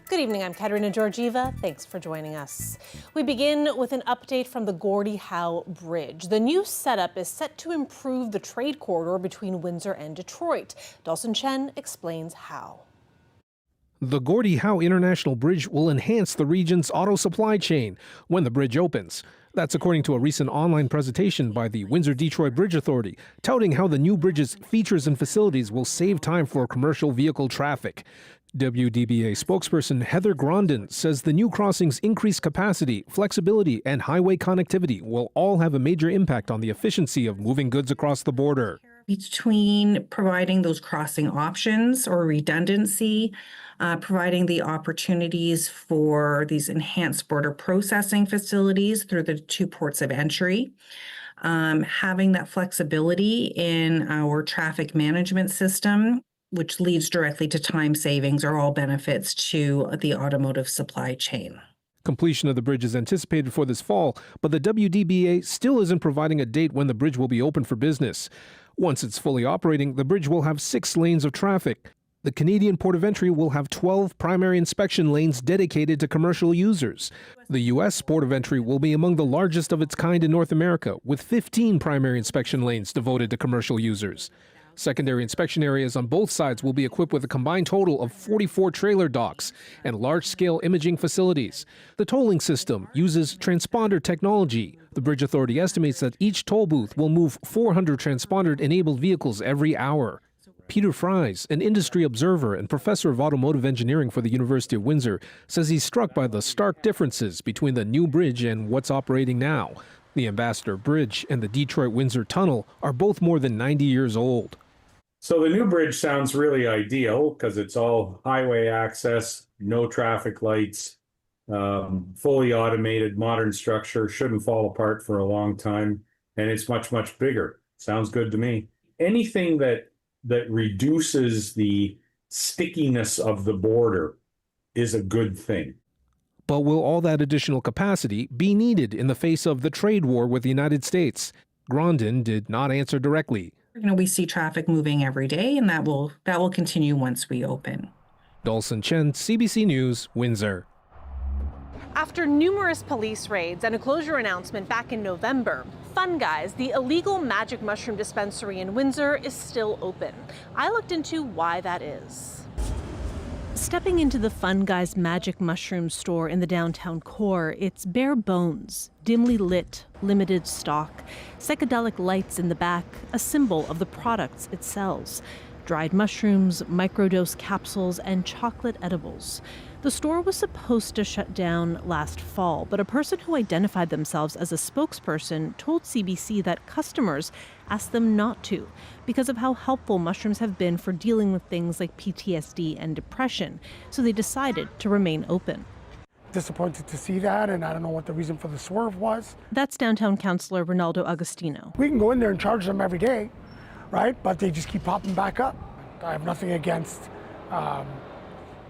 Good evening, I'm Katerina Georgieva. Thanks for joining us. We begin with an update from the Gordie Howe Bridge. The new setup is set to improve the trade corridor between Windsor and Detroit. Dawson Chen explains how. The Gordie Howe International Bridge will enhance the region's auto supply chain when the bridge opens. That's according to a recent online presentation by the Windsor-Detroit Bridge Authority, touting how the new bridge's features and facilities will save time for commercial vehicle traffic. WDBA spokesperson Heather Grondin says the new crossing's increased capacity, flexibility, and highway connectivity will all have a major impact on the efficiency of moving goods across the border. Between providing those crossing options or redundancy, providing the opportunities for these enhanced border processing facilities through the two ports of entry, having that flexibility in our traffic management system, which leads directly to time savings, are all benefits to the automotive supply chain. Completion of the bridge is anticipated for this fall, but the WDBA still isn't providing a date when the bridge will be open for business. Once it's fully operating, the bridge will have 6 lanes of traffic. The Canadian port of entry will have 12 primary inspection lanes dedicated to commercial users. The U.S. port of entry will be among the largest of its kind in North America, with 15 primary inspection lanes devoted to commercial users. Secondary inspection areas on both sides will be equipped with a combined total of 44 trailer docks and large-scale imaging facilities. The tolling system uses transponder technology. The Bridge Authority estimates that each toll booth will move 400 transponder-enabled vehicles every hour. Peter Fries, an industry observer and professor of automotive engineering for the University of Windsor, says he's struck by the stark differences between the new bridge and what's operating now. The Ambassador Bridge and the Detroit-Windsor Tunnel are both more than 90 years old. So the new bridge sounds really ideal because it's all highway access, no traffic lights, fully automated, modern structure, shouldn't fall apart for a long time, and it's much, much bigger. Sounds good to me. Anything that reduces the stickiness of the border is a good thing. But will all that additional capacity be needed in the face of the trade war with the United States? Grondin did not answer directly. We see traffic moving every day, and that will continue once we open. Dawson Chen, CBC News, Windsor. After numerous police raids and a closure announcement back in November, Fun Guys, the illegal magic mushroom dispensary in Windsor, is still open. I looked into why that is. Stepping into the Fun Guys magic mushroom store in the downtown core, it's bare bones, dimly lit, limited stock, psychedelic lights in the back, a symbol of the products it sells. Dried mushrooms, microdose capsules, and chocolate edibles. The store was supposed to shut down last fall, but a person who identified themselves as a spokesperson told CBC that customers asked them not to because of how helpful mushrooms have been for dealing with things like PTSD and depression, so they decided to remain open. Disappointed to see that, and I don't know what the reason for the swerve was. That's downtown councillor Ronaldo Agostino. We can go in there and charge them every day, right? But they just keep popping back up. I have nothing against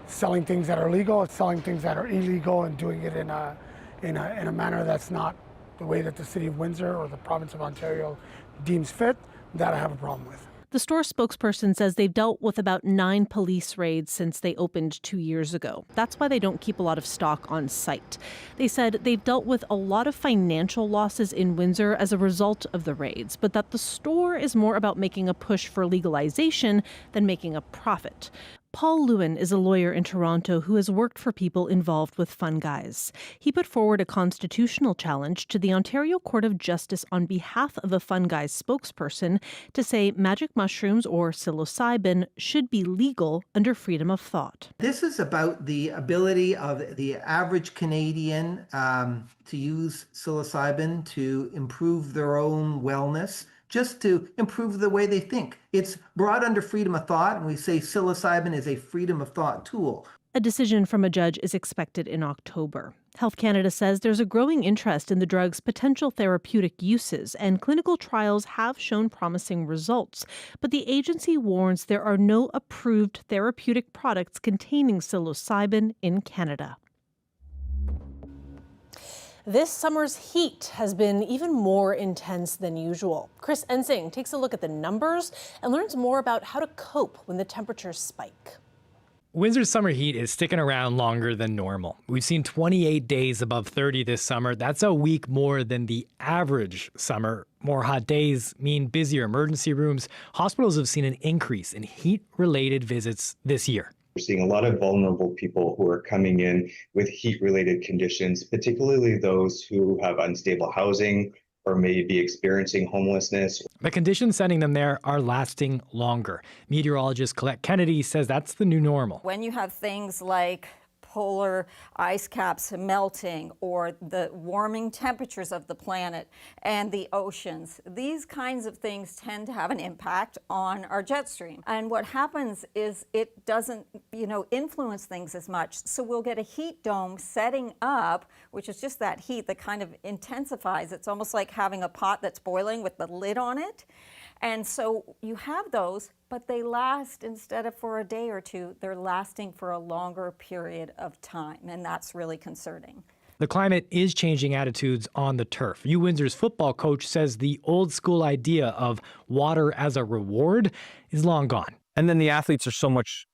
selling things that are legal, selling things that are illegal, and doing it in a manner that's not the way that the city of Windsor or the province of Ontario deems fit. That I have a problem with. The store spokesperson says they've dealt with about 9 police raids since they opened 2 years ago. That's why they don't keep a lot of stock on site. They said they've dealt with a lot of financial losses in Windsor as a result of the raids, but that the store is more about making a push for legalization than making a profit. Paul Lewin is a lawyer in Toronto who has worked for people involved with Fun Guys. He put forward a constitutional challenge to the Ontario Court of Justice on behalf of a Fun Guys spokesperson to say magic mushrooms or psilocybin should be legal under freedom of thought. This is about the ability of the average Canadian to use psilocybin to improve their own wellness, just to improve the way they think. It's brought under freedom of thought, and we say psilocybin is a freedom of thought tool. A decision from a judge is expected in October. Health Canada says there's a growing interest in the drug's potential therapeutic uses, and clinical trials have shown promising results. But the agency warns there are no approved therapeutic products containing psilocybin in Canada. This summer's heat has been even more intense than usual. Chris Ensing takes a look at the numbers and learns more about how to cope when the temperatures spike. Windsor's summer heat is sticking around longer than normal. We've seen 28 days above 30 this summer. That's a week more than the average summer. More hot days mean busier emergency rooms. Hospitals have seen an increase in heat-related visits this year. We're seeing a lot of vulnerable people who are coming in with heat-related conditions, particularly those who have unstable housing or may be experiencing homelessness. The conditions sending them there are lasting longer. Meteorologist Colette Kennedy says that's the new normal. When you have things like polar ice caps melting or the warming temperatures of the planet and the oceans, these kinds of things tend to have an impact on our jet stream. And what happens is it doesn't, influence things as much. So we'll get a heat dome setting up, which is just that heat that kind of intensifies. It's almost like having a pot that's boiling with the lid on it. And so you have those, but they last, instead of for a day or two, they're lasting for a longer period of time, and that's really concerning. The climate is changing attitudes on the turf. Windsor's football coach says the old school idea of water as a reward is long gone. And then the athletes are so much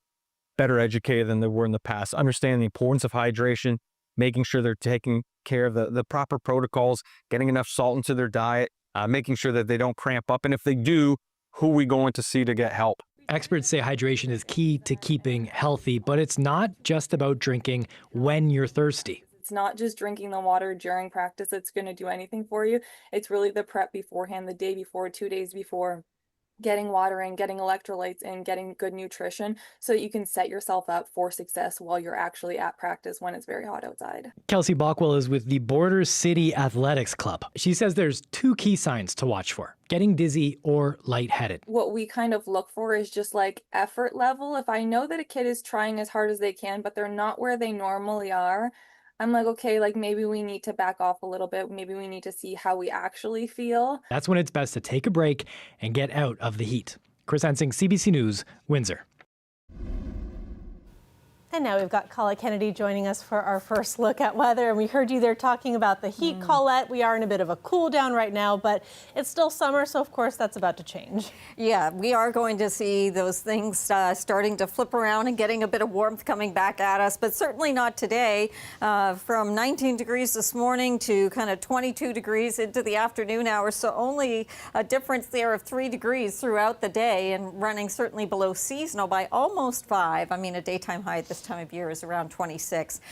better educated than they were in the past, understanding the importance of hydration, making sure they're taking care of the proper protocols, getting enough salt into their diet, making sure that they don't cramp up. And if they do, who are we going to see to get help? Experts say hydration is key to keeping healthy, but it's not just about drinking when you're thirsty. It's not just drinking the water during practice that's going to do anything for you. It's really the prep beforehand, the day before, 2 days before, getting water in, getting electrolytes in, getting good nutrition so that you can set yourself up for success while you're actually at practice when it's very hot outside. Kelsey Bockwell is with the Border City Athletics Club. She says there's 2 key signs to watch for: getting dizzy or lightheaded. What we kind of look for is just like effort level. If I know that a kid is trying as hard as they can, but they're not where they normally are, I'm like, okay, like maybe we need to back off a little bit. Maybe we need to see how we actually feel. That's when it's best to take a break and get out of the heat. Chris Ensing, CBC News, Windsor. And now we've got Colette Kennedy joining us for our first look at weather. And we heard you there talking about the heat, Colette. We are in a bit of a cool down right now, but it's still summer, so of course that's about to change. Yeah, we are going to see those things starting to flip around and getting a bit of warmth coming back at us, but certainly not today. From 19 degrees this morning to kind of 22 degrees into the afternoon hours, so only a difference there of 3 degrees throughout the day and running certainly below seasonal by almost 5. I mean, a daytime high at this time of year is around 26.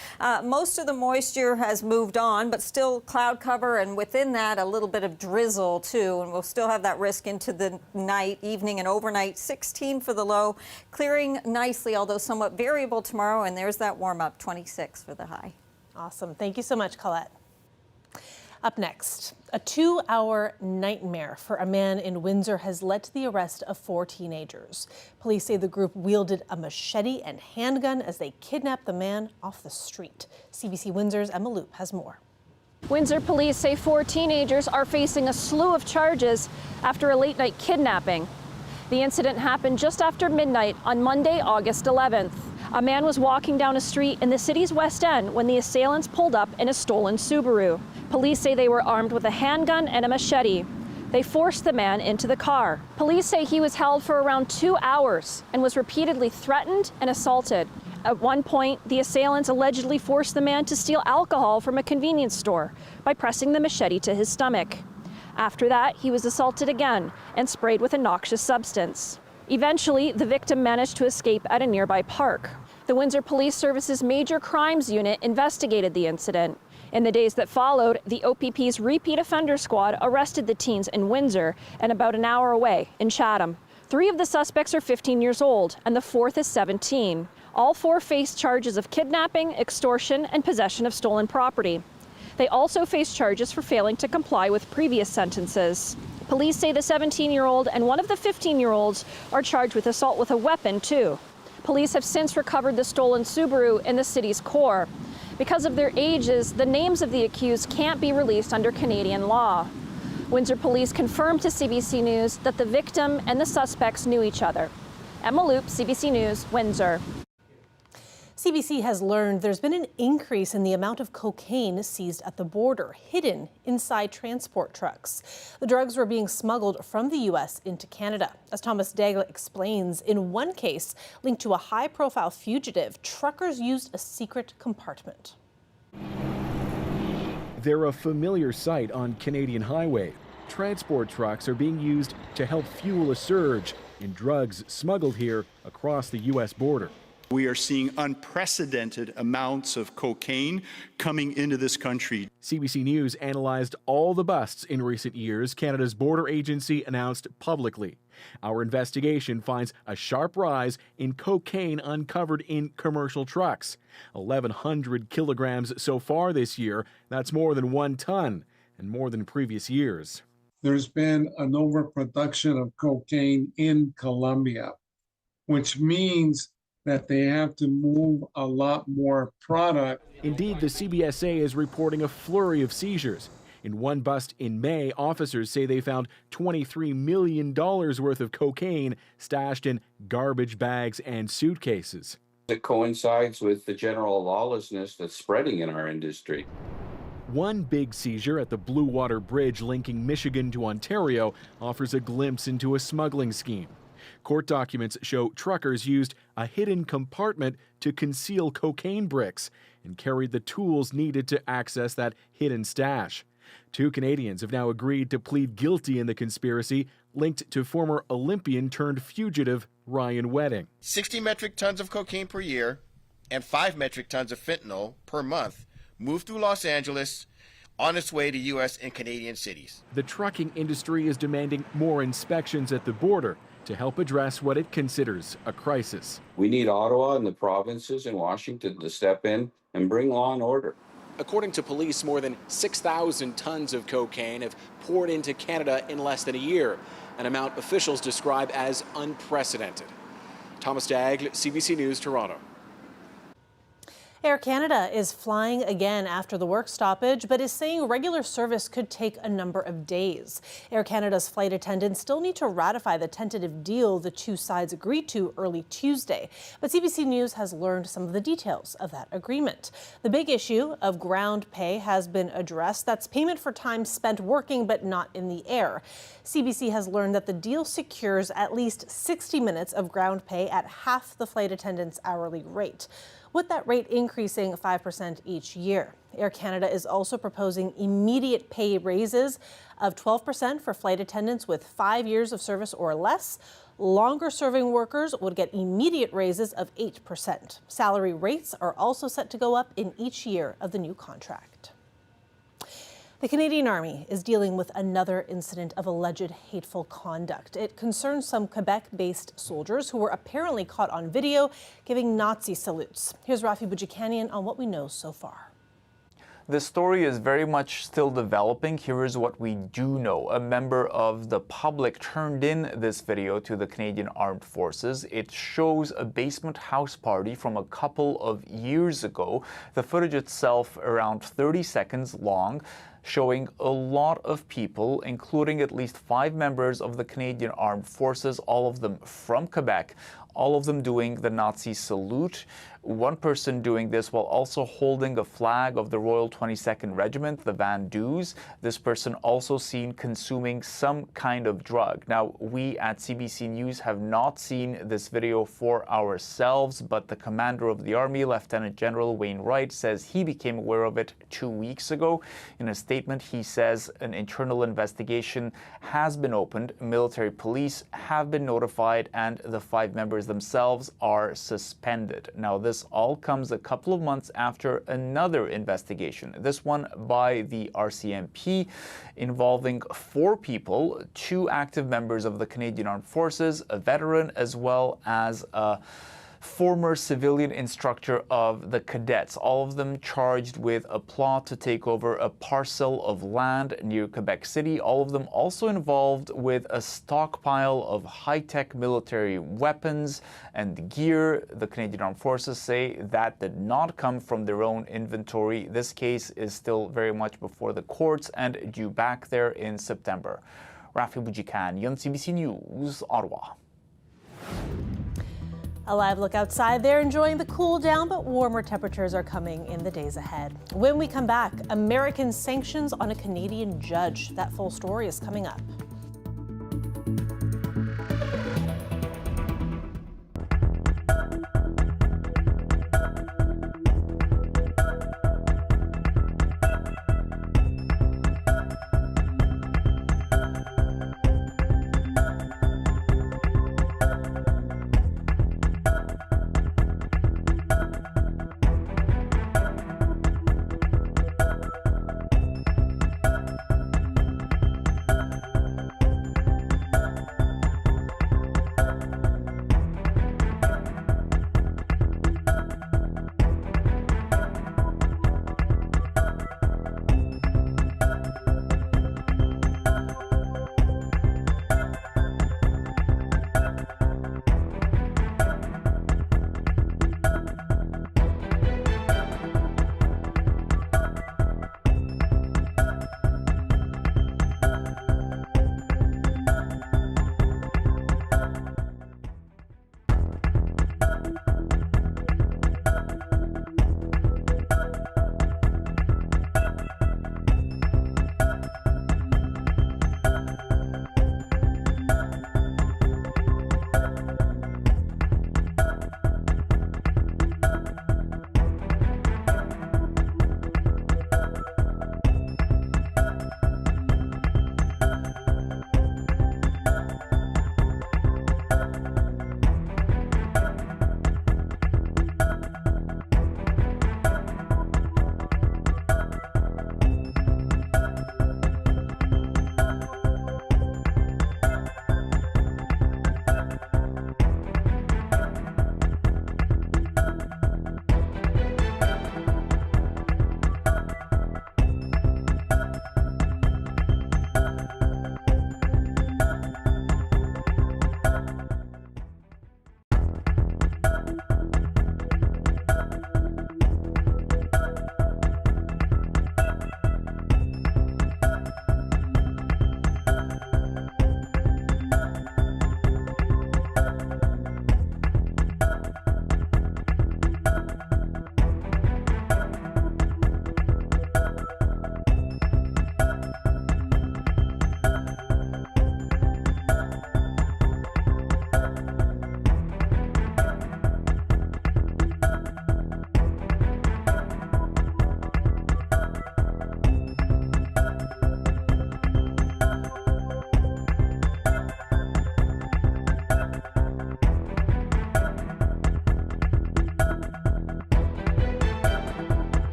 Most of the moisture has moved on, but still cloud cover, and within that a little bit of drizzle too, and we'll still have that risk into the night, evening and overnight. 16 for the low, clearing nicely, although somewhat variable tomorrow, and there's that warm up, 26 for the high. Awesome. Thank you so much, Colette. Up next, a 2-hour nightmare for a man in Windsor has led to the arrest of 4 teenagers. Police say the group wielded a machete and handgun as they kidnapped the man off the street. CBC Windsor's Emma Loop has more. Windsor police say 4 teenagers are facing a slew of charges after a late-night kidnapping. The incident happened just after midnight on Monday, August 11th. A man was walking down a street in the city's West End when the assailants pulled up in a stolen Subaru. Police say they were armed with a handgun and a machete. They forced the man into the car. Police say he was held for around 2 hours and was repeatedly threatened and assaulted. At one point, the assailants allegedly forced the man to steal alcohol from a convenience store by pressing the machete to his stomach. After that, he was assaulted again and sprayed with a noxious substance. Eventually, the victim managed to escape at a nearby park. The Windsor Police Service's Major Crimes Unit investigated the incident. In the days that followed, the OPP's Repeat Offender Squad arrested the teens in Windsor and about an hour away in Chatham. 3 of the suspects are 15 years old, and the 4th is 17. All 4 face charges of kidnapping, extortion, and possession of stolen property. They also face charges for failing to comply with previous sentences. Police say the 17-year-old and one of the 15-year-olds are charged with assault with a weapon, too. Police have since recovered the stolen Subaru in the city's core. Because of their ages, the names of the accused can't be released under Canadian law. Windsor police confirmed to CBC News that the victim and the suspects knew each other. Emma Loop, CBC News, Windsor. CBC has learned there's been an increase in the amount of cocaine seized at the border, hidden inside transport trucks. The drugs were being smuggled from the U.S. into Canada. As Thomas Daigle explains, in one case linked to a high-profile fugitive, truckers used a secret compartment. They're a familiar sight on Canadian highways. Transport trucks are being used to help fuel a surge in drugs smuggled here across the U.S. border. We are seeing unprecedented amounts of cocaine coming into this country. CBC News analyzed all the busts in recent years Canada's border agency announced publicly. Our investigation finds a sharp rise in cocaine uncovered in commercial trucks. 1,100 kilograms so far this year. That's more than 1 ton and more than previous years. There's been an overproduction of cocaine in Colombia, which means that they have to move a lot more product. Indeed, the CBSA is reporting a flurry of seizures. In one bust in May, officers say they found $23 million worth of cocaine stashed in garbage bags and suitcases. It coincides with the general lawlessness that's spreading in our industry. One big seizure at the Blue Water Bridge linking Michigan to Ontario offers a glimpse into a smuggling scheme. Court documents show truckers used a hidden compartment to conceal cocaine bricks and carried the tools needed to access that hidden stash. 2 Canadians have now agreed to plead guilty in the conspiracy linked to former Olympian turned fugitive Ryan Wedding. 60 metric tons of cocaine per year and 5 metric tons of fentanyl per month moved through Los Angeles on its way to U.S. and Canadian cities. The trucking industry is demanding more inspections at the border to help address what it considers a crisis. We need Ottawa and the provinces in Washington to step in and bring law and order. According to police, more than 6,000 tons of cocaine have poured into Canada in less than a year, an amount officials describe as unprecedented. Thomas Daigle, CBC News, Toronto. Air Canada is flying again after the work stoppage, but is saying regular service could take a number of days. Air Canada's flight attendants still need to ratify the tentative deal the two sides agreed to early Tuesday. But CBC News has learned some of the details of that agreement. The big issue of ground pay has been addressed. That's payment for time spent working but not in the air. CBC has learned that the deal secures at least 60 minutes of ground pay at half the flight attendant's hourly rate, with that rate increasing 5% each year. Air Canada is also proposing immediate pay raises of 12% for flight attendants with 5 years of service or less. Longer serving workers would get immediate raises of 8%. Salary rates are also set to go up in each year of the new contract. The Canadian Army is dealing with another incident of alleged hateful conduct. It concerns some Quebec-based soldiers who were apparently caught on video giving Nazi salutes. Here's Rafi Boudjikanian on what we know so far. The story is very much still developing. Here is what we do know. A member of the public turned in this video to the Canadian Armed Forces. It shows a basement house party from a couple of years ago. The footage itself around 30 seconds long, showing a lot of people, including at least 5 members of the Canadian Armed Forces, all of them from Quebec, all of them doing the Nazi salute. One person doing this while also holding a flag of the Royal 22nd Regiment, the Vandus. This person also seen consuming some kind of drug. Now, we at CBC News have not seen this video for ourselves, but the commander of the Army, Lieutenant General Wayne Wright, says he became aware of it 2 weeks ago. In a statement, he says an internal investigation has been opened, military police have been notified, and the 5 members themselves are suspended. Now, this all comes a couple of months after another investigation, this one by the RCMP, involving 4 people, 2 active members of the Canadian Armed Forces, a veteran, as well as a former civilian instructor of the cadets, all of them charged with a plot to take over a parcel of land near Quebec City, all of them also involved with a stockpile of high-tech military weapons and gear. The Canadian Armed Forces say that did not come from their own inventory. This case is still very much before the courts and due back there in September. Rafi Boudjikanian, CBC News, Ottawa. A live look outside there, enjoying the cool down, but warmer temperatures are coming in the days ahead. When we come back, American sanctions on a Canadian judge. That full story is coming up.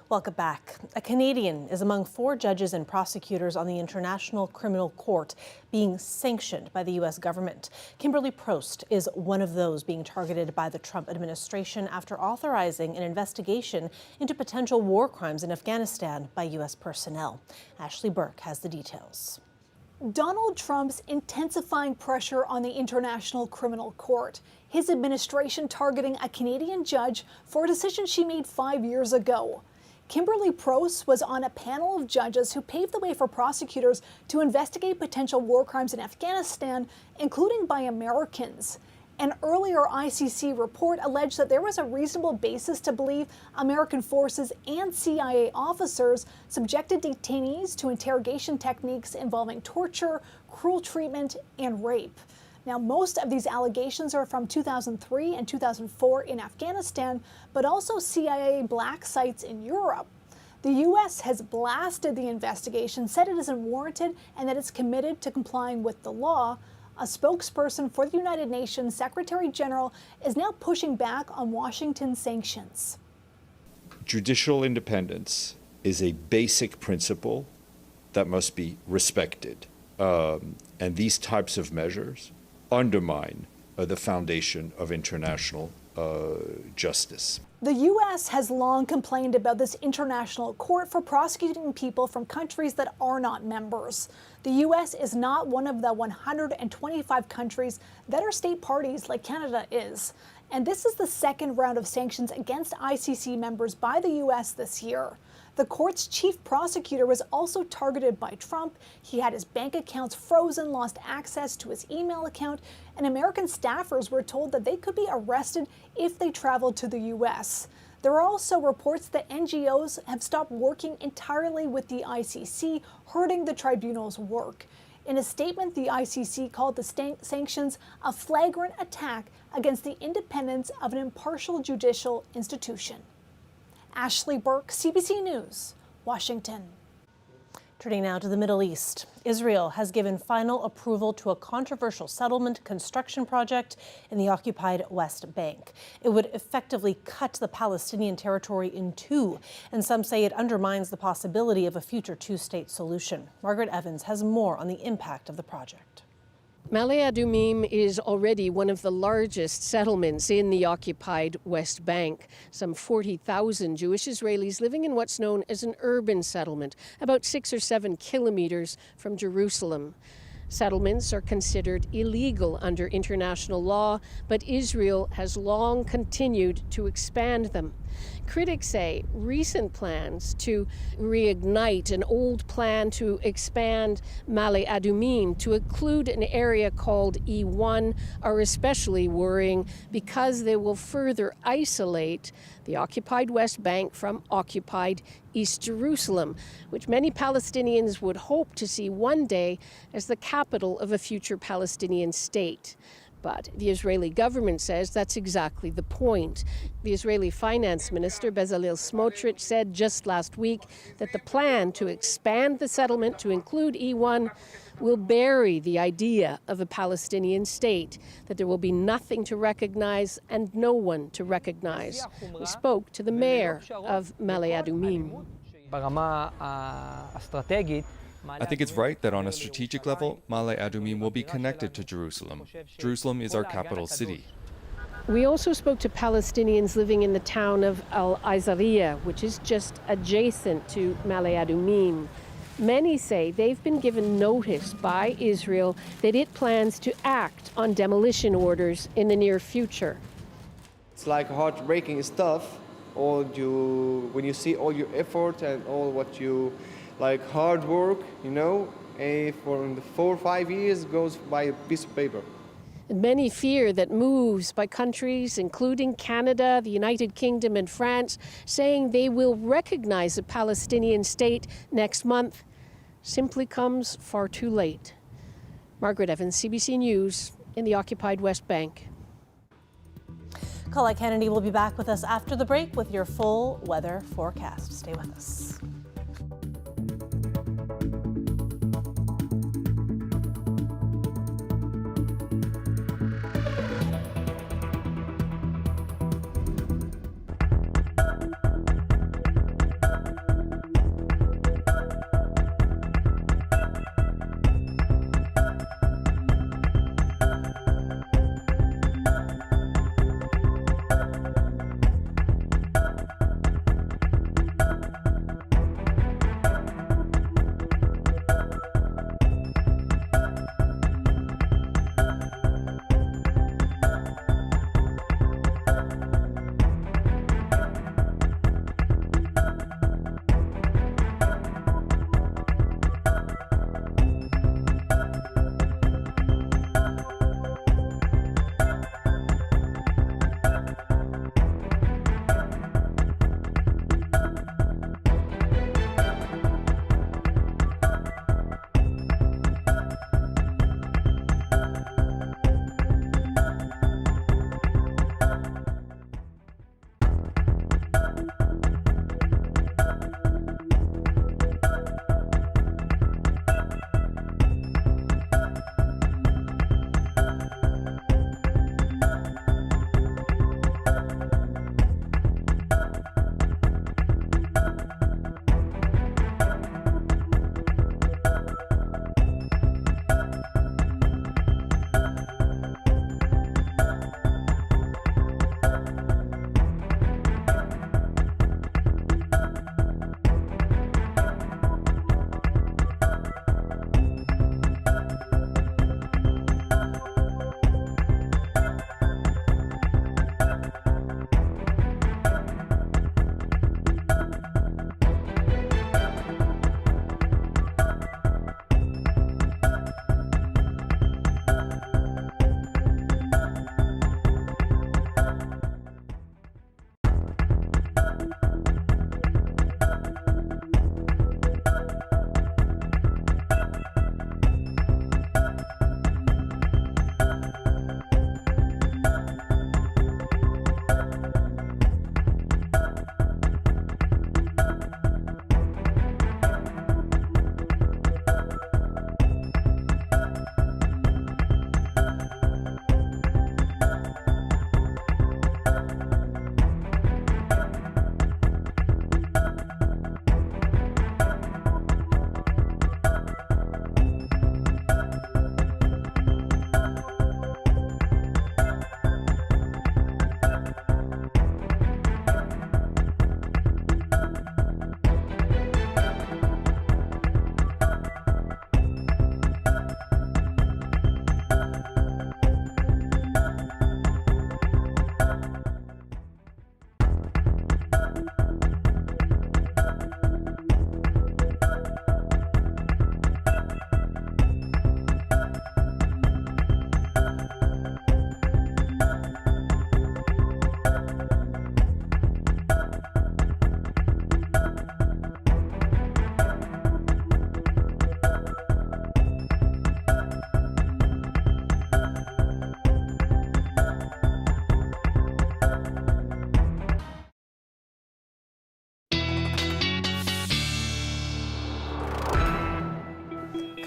Welcome back. A Canadian is among 4 judges and prosecutors on the International Criminal Court being sanctioned by the U.S. government. Kimberly Prost is one of those being targeted by the Trump administration after authorizing an investigation into potential war crimes in Afghanistan by U.S. personnel. Ashley Burke has the details. Donald Trump's intensifying pressure on the International Criminal Court. His administration targeting a Canadian judge for a decision she made 5 years ago. Kimberly Prost was on a panel of judges who paved the way for prosecutors to investigate potential war crimes in Afghanistan, including by Americans. An earlier ICC report alleged that there was a reasonable basis to believe American forces and CIA officers subjected detainees to interrogation techniques involving torture, cruel treatment, and rape. Now, most of these allegations are from 2003 and 2004 in Afghanistan, but also CIA black sites in Europe. The U.S. has blasted the investigation, said it isn't warranted, and that it's committed to complying with the law. A spokesperson for the United Nations Secretary General is now pushing back on Washington's sanctions. Judicial independence is a basic principle that must be respected. And these types of measures undermine the foundation of international justice. The U.S. has long complained about this international court for prosecuting people from countries that are not members. The U.S. is not one of the 125 countries that are state parties like Canada is. And this is the second round of sanctions against ICC members by the U.S. this year. The court's chief prosecutor was also targeted by Trump. He had his bank accounts frozen, lost access to his email account, and American staffers were told that they could be arrested if they traveled to the U.S. There are also reports that NGOs have stopped working entirely with the ICC, hurting the tribunal's work. In a statement, the ICC called the sanctions a flagrant attack against the independence of an impartial judicial institution. Ashley Burke, CBC News, Washington. Turning now to the Middle East. Israel has given final approval to a controversial settlement construction project in the occupied West Bank. It would effectively cut the Palestinian territory in two, and some say it undermines the possibility of a future two-state solution. Margaret Evans has more on the impact of the project. Ma'ale Adumim is already one of the largest settlements in the occupied West Bank. Some 40,000 Jewish Israelis living in what's known as an urban settlement, about 6 or 7 kilometers from Jerusalem. Settlements are considered illegal under international law, but Israel has long continued to expand them. Critics say recent plans to reignite an old plan to expand Ma'ale Adumim to include an area called E1 are especially worrying because they will further isolate the occupied West Bank from occupied East Jerusalem, which many Palestinians would hope to see one day as the capital of a future Palestinian state. But the Israeli government says that's exactly the point. The Israeli finance minister, Bezalel Smotrich, said just last week that the plan to expand the settlement to include E1 will bury the idea of a Palestinian state, that there will be nothing to recognize and no one to recognize. We spoke to the mayor of Ma'ale Adumim. I think it's right that on a strategic level, Ma'ale Adumim will be connected to Jerusalem. Jerusalem is our capital city. We also spoke to Palestinians living in the town of Al-Azariya, which is just adjacent to Ma'ale Adumim. Many say they've been given notice by Israel that it plans to act on demolition orders in the near future. It's like heartbreaking stuff. When you see all your effort and all what you like hard work, for 4 or 5 years goes by a piece of paper. And many fear that moves by countries, including Canada, the United Kingdom, and France, saying they will recognize a Palestinian state next month, simply comes far too late. Margaret Evans, CBC News, in the occupied West Bank. Colette Kennedy will be back with us after the break with your full weather forecast. Stay with us.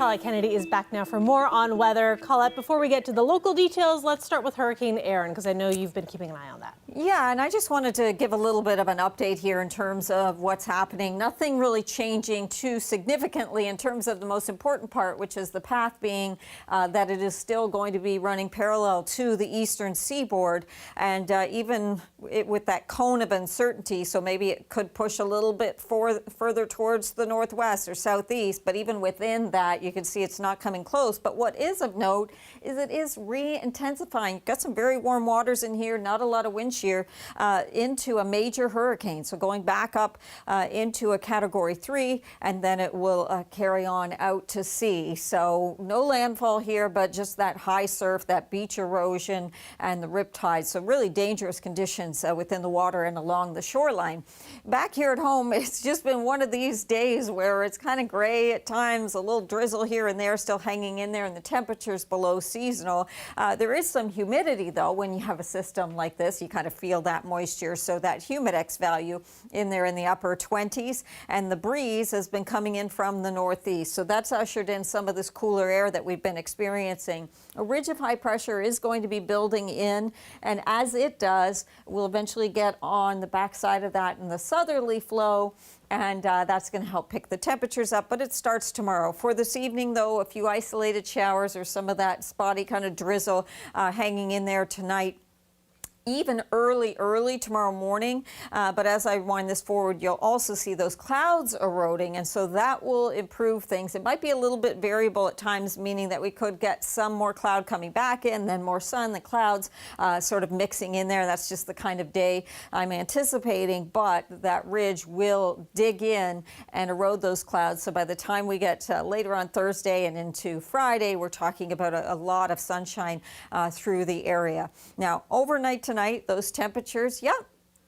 Colette Kennedy is back now for more on weather. Colette, before we get to the local details, let's start with Hurricane Erin, because I know you've been keeping an eye on that. Yeah, and I just wanted to give a little bit of an update here in terms of what's happening. Nothing really changing too significantly in terms of the most important part, which is the path being that it is still going to be running parallel to the eastern seaboard, and even with that cone of uncertainty, so maybe it could push a little bit further towards the northwest or southeast, but even within that, you can see it's not coming close. But what is of note is it is re-intensifying. You've got some very warm waters in here, not a lot of wind shear, into a major hurricane. So going back up into a Category 3, and then it will carry on out to sea. So no landfall here, but just that high surf, that beach erosion, and the riptide. So really dangerous conditions within the water and along the shoreline. Back here at home, it's just been one of these days where it's kind of gray at times, a little drizzle here and there still hanging in there, and the temperatures below seasonal. There is some humidity, though, when you have a system like this. You kind of feel that moisture, so that humidex value in there in the upper 20s, and the breeze has been coming in from the northeast. So that's ushered in some of this cooler air that we've been experiencing. A ridge of high pressure is going to be building in, and as it does, we'll eventually get on the backside of that in the southerly flow, and that's going to help pick the temperatures up, but it starts tomorrow. For this evening, though, a few isolated showers or some of that spotty kind of drizzle hanging in there tonight. Even early tomorrow morning. But as I wind this forward, you'll also see those clouds eroding, and so that will improve things. It might be a little bit variable at times, meaning that we could get some more cloud coming back in, then more sun, the clouds sort of mixing in there. That's just the kind of day I'm anticipating, but that ridge will dig in and erode those clouds. So by the time we get later on Thursday and into Friday, we're talking about a lot of sunshine through the area. Now, overnight tonight, those temperatures,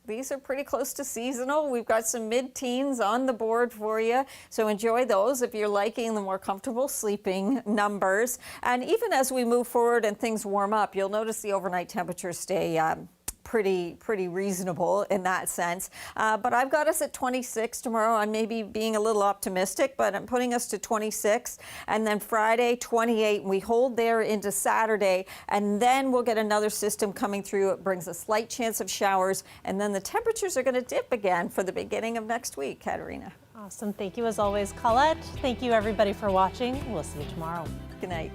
these are pretty close to seasonal. We've got some mid-teens on the board for you, so enjoy those if you're liking the more comfortable sleeping numbers. And even as we move forward and things warm up, you'll notice the overnight temperatures stay pretty reasonable in that sense. But I've got us at 26 tomorrow. I may be being a little optimistic, but I'm putting us to 26. And then Friday, 28. We hold there into Saturday, and then we'll get another system coming through. It brings a slight chance of showers, and then the temperatures are going to dip again for the beginning of next week, Katerina. Awesome. Thank you as always, Colette. Thank you everybody for watching. We'll see you tomorrow. Good night.